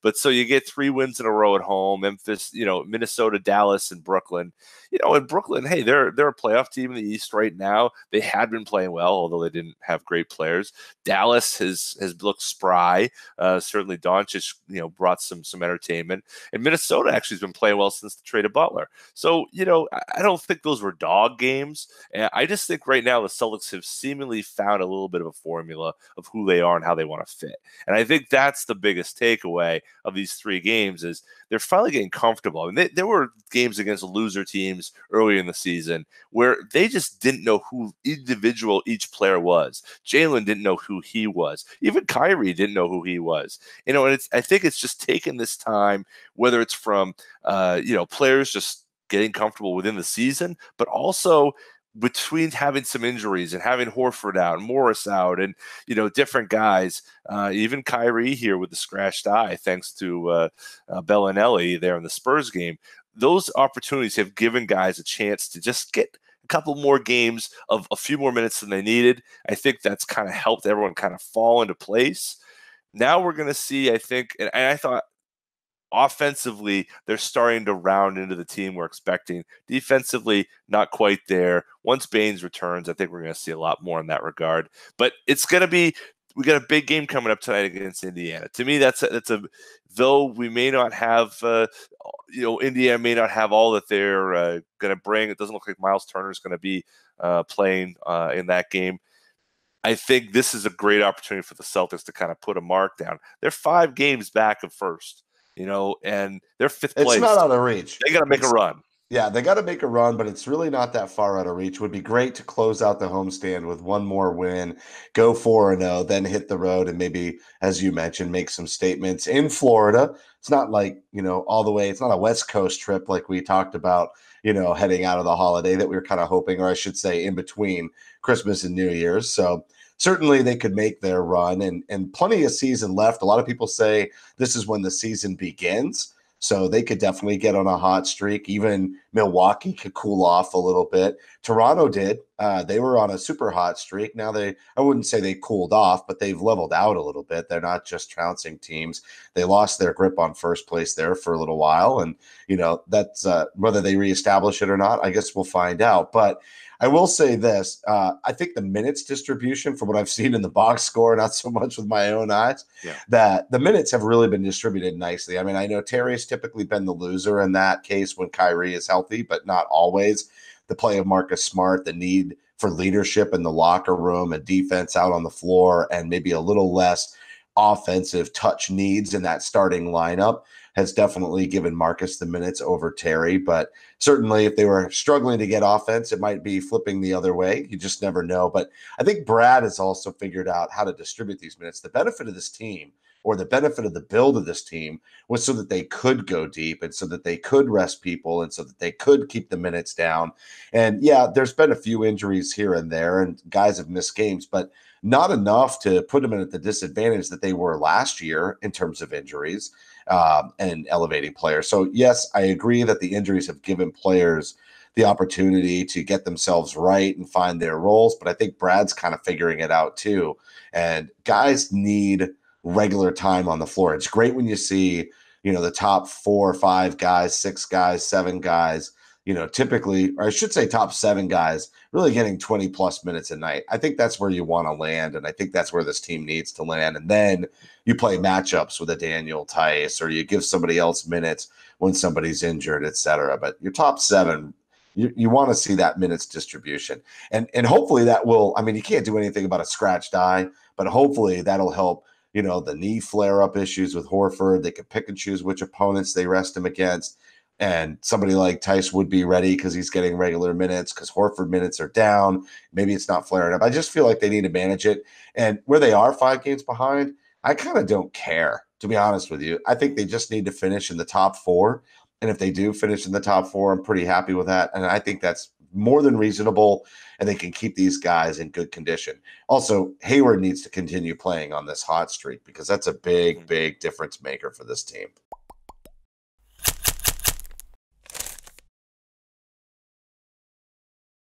But so you get 3 wins in a row at home, Memphis, Minnesota, Dallas, and Brooklyn. In Brooklyn, hey, they're a playoff team in the East right now. They had been playing well, although they didn't have great players. Dallas has looked spry. Certainly Doncic, brought some entertainment. And Minnesota actually has been playing well since the trade of Butler. So, I don't think those were dog games. And I just think right now the Celtics have seemingly found a little bit of a formula of who they are and how they want to fit. And I think that's the biggest takeaway of these 3 games is they're finally getting comfortable. And there were games against loser teams earlier in the season where they just didn't know who individual each player was. Jalen didn't know who he was. Even Kyrie didn't know who he was. And I think it's just taken this time, whether it's from players just getting comfortable within the season, but also between having some injuries and having Horford out and Morris out and, different guys, even Kyrie here with the scratched eye, thanks to Bellinelli there in the Spurs game, those opportunities have given guys a chance to just get a couple more games of a few more minutes than they needed. I think that's kind of helped everyone kind of fall into place. Now we're going to see, I think, and I thought, offensively, they're starting to round into the team we're expecting. Defensively, not quite there. Once Baines returns, I think we're going to see a lot more in that regard. But it's going to be we got a big game coming up tonight against Indiana. To me, that's a though we may not have Indiana may not have all that they're going to bring. It doesn't look like Miles Turner is going to be playing in that game. I think this is a great opportunity for the Celtics to kind of put a mark down. They're 5 games back of first. And they're 5th place. It's not out of reach. They got to make a run. Yeah, they got to make a run, but it's really not that far out of reach. It would be great to close out the homestand with one more win, go 4-0, then hit the road and maybe, as you mentioned, make some statements in Florida. It's not like, all the way. It's not a West Coast trip like we talked about, heading out of the holiday that we were kind of hoping, or I should say in between Christmas and New Year's. So certainly they could make their run and plenty of season left. A lot of people say this is when the season begins. So they could definitely get on a hot streak. Even Milwaukee could cool off a little bit. Toronto did. They were on a super hot streak. Now I wouldn't say they cooled off, but they've leveled out a little bit. They're not just trouncing teams. They lost their grip on first place there for a little while. And, that's whether they reestablish it or not, I guess we'll find out. But I will say this. I think the minutes distribution from what I've seen in the box score, not so much with my own eyes, that the minutes have really been distributed nicely. I mean, I know Terry's typically been the loser in that case when Kyrie is healthy, but not always. The play of Marcus Smart, the need for leadership in the locker room and defense out on the floor, and maybe a little less offensive touch needs in that starting lineup has definitely given Marcus the minutes over Terry. But certainly if they were struggling to get offense, it might be flipping the other way. You just never know. But I think Brad has also figured out how to distribute these minutes. The benefit of this team, or the benefit of the build of this team, was so that they could go deep and so that they could rest people and so that they could keep the minutes down. And yeah, there's been a few injuries here and there and guys have missed games, but not enough to put them at the disadvantage that they were last year in terms of injuries and elevating players. So yes, I agree that the injuries have given players the opportunity to get themselves right and find their roles. But I think Brad's kind of figuring it out too. And guys need regular time on the floor. It's great when you see, the top 4 or 5 guys, 6 guys, 7 guys, typically, or I should say top 7 guys really getting 20 plus minutes a night. I think that's where you want to land. And I think that's where this team needs to land. And then you play matchups with a Daniel Tice, or you give somebody else minutes when somebody's injured, et cetera. But your top 7, you want to see that minutes distribution. And hopefully that will, I mean, you can't do anything about a scratched eye, but hopefully that'll help, the knee flare-up issues with Horford. They can pick and choose which opponents they rest him against. And somebody like Tice would be ready because he's getting regular minutes because Horford minutes are down. Maybe it's not flaring up. I just feel like they need to manage it. And where they are 5 games behind, I kind of don't care, to be honest with you. I think they just need to finish in the top 4. And if they do finish in the top 4, I'm pretty happy with that. And I think that's more than reasonable, and they can keep these guys in good condition. Also, Hayward needs to continue playing on this hot streak because that's a big, big difference maker for this team.